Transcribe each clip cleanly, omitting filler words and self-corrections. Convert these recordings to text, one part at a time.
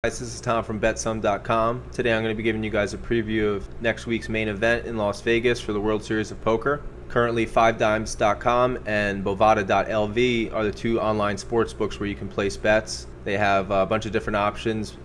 Guys, this is Tom from betsum.com. Today I'm going to be giving you guys a preview of next week's main event in Las Vegas for the World Series of Poker. Currently, 5dimes.com and bovada.lv are the two online sports books where you can place bets. They have a bunch of different options,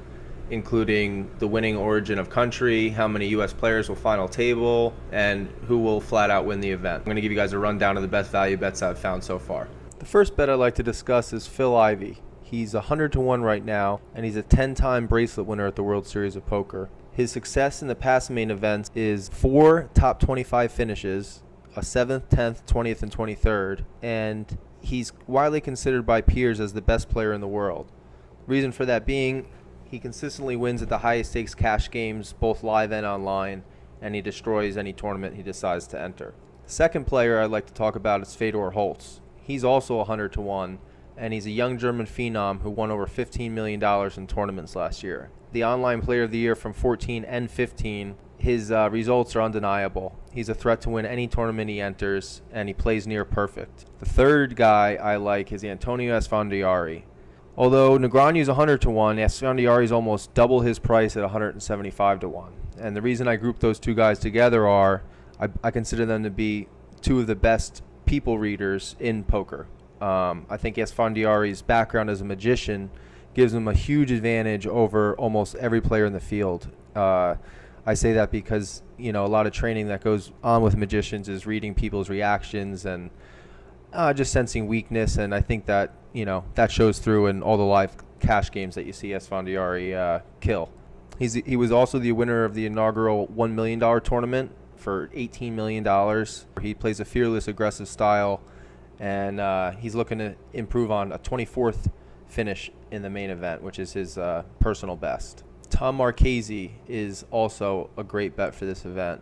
including the winning origin of country, how many U.S. players will final table, and who will flat out win the event. I'm going to give you guys a rundown of the best value bets I've found so far. The first bet I'd like to discuss is Phil Ivey. He's 100-1 right now, and he's a 10-time bracelet winner at the World Series of Poker. His success in the past main events is 4 top 25 finishes, a 7th, 10th, 20th, and 23rd, and he's widely considered by peers as the best player in the world. Reason for that being, he consistently wins at the highest stakes cash games, both live and online, and he destroys any tournament he decides to enter. The second player I'd like to talk about is Fedor Holz. He's also 100-1. And he's a young German phenom who won over $15 million in tournaments last year. The online player of the year from 14 and 15, his results are undeniable. He's a threat to win any tournament he enters, and he plays near perfect. The third guy I like is Antonio Esfandiari. Although Negreanu is 100-1, Esfandiari is almost double his price at 175-1. And the reason I group those two guys together are I consider them to be two of the best people readers in poker. I think Esfandiari's background as a magician gives him a huge advantage over almost every player in the field. I say that because, a lot of training that goes on with magicians is reading people's reactions and just sensing weakness, and I think that, that shows through in all the live cash games that you see Esfandiari kill. He was also the winner of the inaugural $1 million tournament for $18 million. He plays a fearless, aggressive style, and he's looking to improve on a 24th finish in the main event, which is his personal best. Tom Marchesi is also a great bet for this event.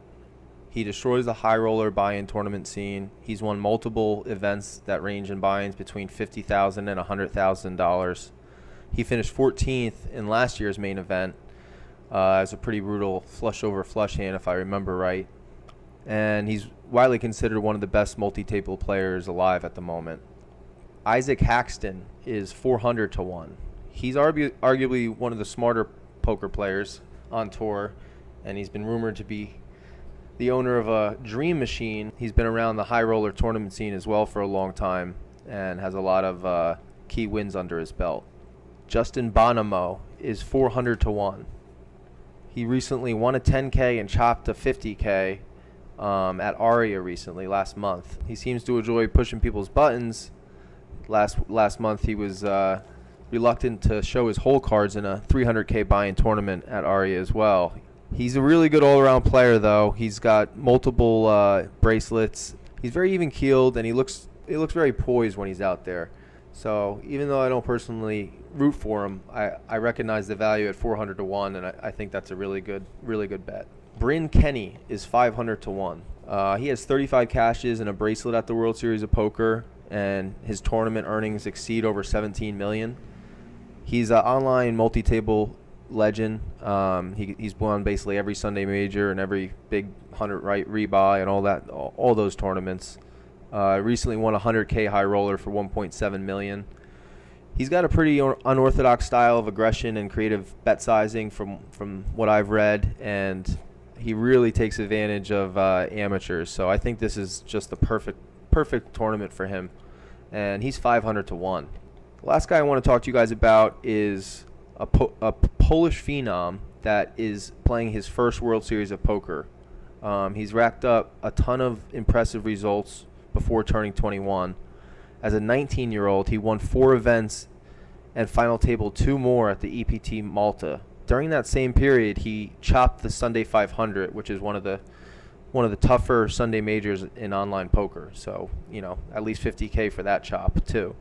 He destroys the high roller buy-in tournament scene. He's won multiple events that range in buy-ins between $50,000 and $100,000. He finished 14th in last year's main event as a pretty brutal flush over flush hand, if I remember right. And he's widely considered one of the best multi-table players alive at the moment. Isaac Haxton is 400-1. He's arguably one of the smarter poker players on tour, and he's been rumored to be the owner of a dream machine. He's been around the high roller tournament scene as well for a long time and has a lot of key wins under his belt. Justin Bonomo is 400-1. He recently won a 10K and chopped a 50K at Aria recently, last month. He seems to enjoy pushing people's buttons. Last month he was reluctant to show his hole cards in a 300K buy-in tournament at Aria as well. He's a really good all-around player, though. He's got multiple bracelets. He's very even-keeled, and he looks very poised when he's out there. So even though I don't personally root for him, I recognize the value at 400-1, and I think that's a really good bet. Brynn Kenney is 500-1. He has 35 cashes and a bracelet at the World Series of Poker, and his tournament earnings exceed over $17 million. He's an online multi-table legend. He's won basically every Sunday major and every big 100 right rebuy and all those tournaments. Recently won a 100K high roller for $1.7 million. He's got a pretty unorthodox style of aggression and creative bet sizing from what I've read, and he really takes advantage of amateurs. So I think this is just the perfect tournament for him, and he's 500-1. The last guy I want to talk to you guys about is a Polish phenom that is playing his first World Series of Poker. He's racked up a ton of impressive results before turning 21. As a 19-year-old, he won 4 events and final table 2 more at the EPT Malta. During that same period, he chopped the Sunday 500, which is one of the tougher Sunday majors in online poker. So, at least 50K for that chop too.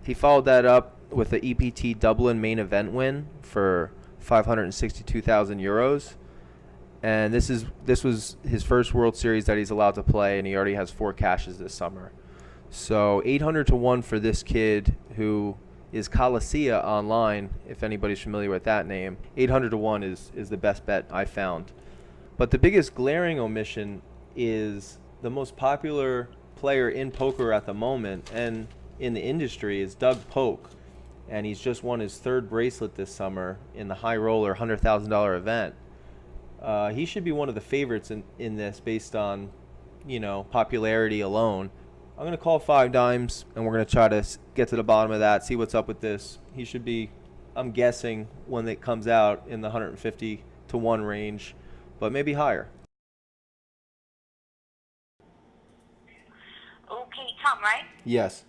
He followed that up with the EPT Dublin main event win for 562,000 euros. And this was his first World Series that he's allowed to play, and he already has 4 cashes this summer. So 800-1 for this kid who is Colicia online, if anybody's familiar with that name. 800-1 is the best bet I found. But the biggest glaring omission is the most popular player in poker at the moment and in the industry is Doug Polk. and he's just won his 3rd bracelet this summer in the high roller $100,000 event. He should be one of the favorites in this based on, popularity alone. I'm going to call 5 dimes, and we're going to try to get to the bottom of that, see what's up with this. He should be, I'm guessing, when it comes out in the 150 to 1 range, but maybe higher. Okay, Tom, right? Yes.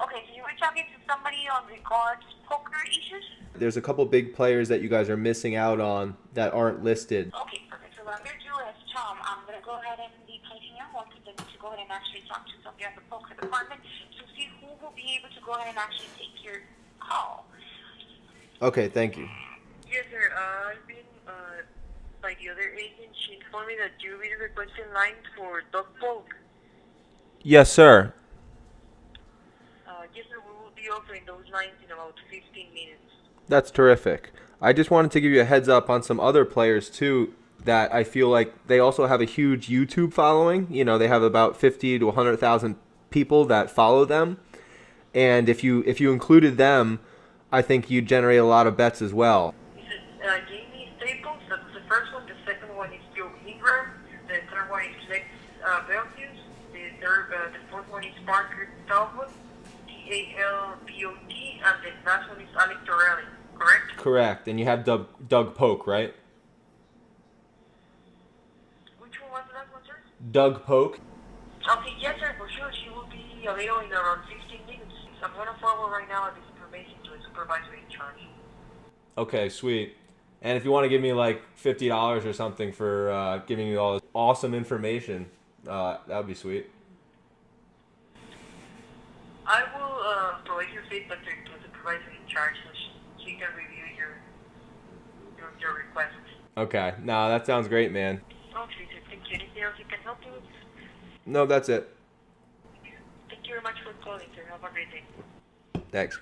Okay, so you were talking to somebody on regards poker issues? There's a couple big players that you guys are missing out on that aren't listed. Okay, perfect. So what I'm going to do is, Tom, I'm going to go ahead and be placing your one for them to go ahead and actually talk to somebody at the poker department to see who will be able to go ahead and actually take your call. Okay, thank you. Yes, sir. I've been by the other agent. She informed me that you'll be requesting lines for Polk. Yes, sir. Yes, sir. We will be offering those lines in about 15 minutes. That's terrific. I just wanted to give you a heads up on some other players too that I feel like they also have a huge YouTube following. They have about 50 to 100,000 people that follow them. And if you included them, I think you'd generate a lot of bets as well. This is Jamie Staples. That's the first one. The second one is Joe Ingram. The third one is Lex Belfius. The fourth one is Parker Talbot. Talbot. And the last one is Alec Torelli. Correct? Correct. And you have Doug Polk, right? Which one was the last one, sir? Doug Polk. Okay, yes, sir. For sure, she will be available in around 15 minutes. I'm going to forward right now this information to the supervisor in charge. Okay, sweet. And if you want to give me like $50 or something for giving me all this awesome information, that would be sweet. I will provide your feedback to the supervisor in charge so she can review your request. Okay. No, that sounds great, man. Okay, sir. Thank you. Anything else I can help you with? No, that's it. Thank you very much for calling, sir. Have a great day. Thanks.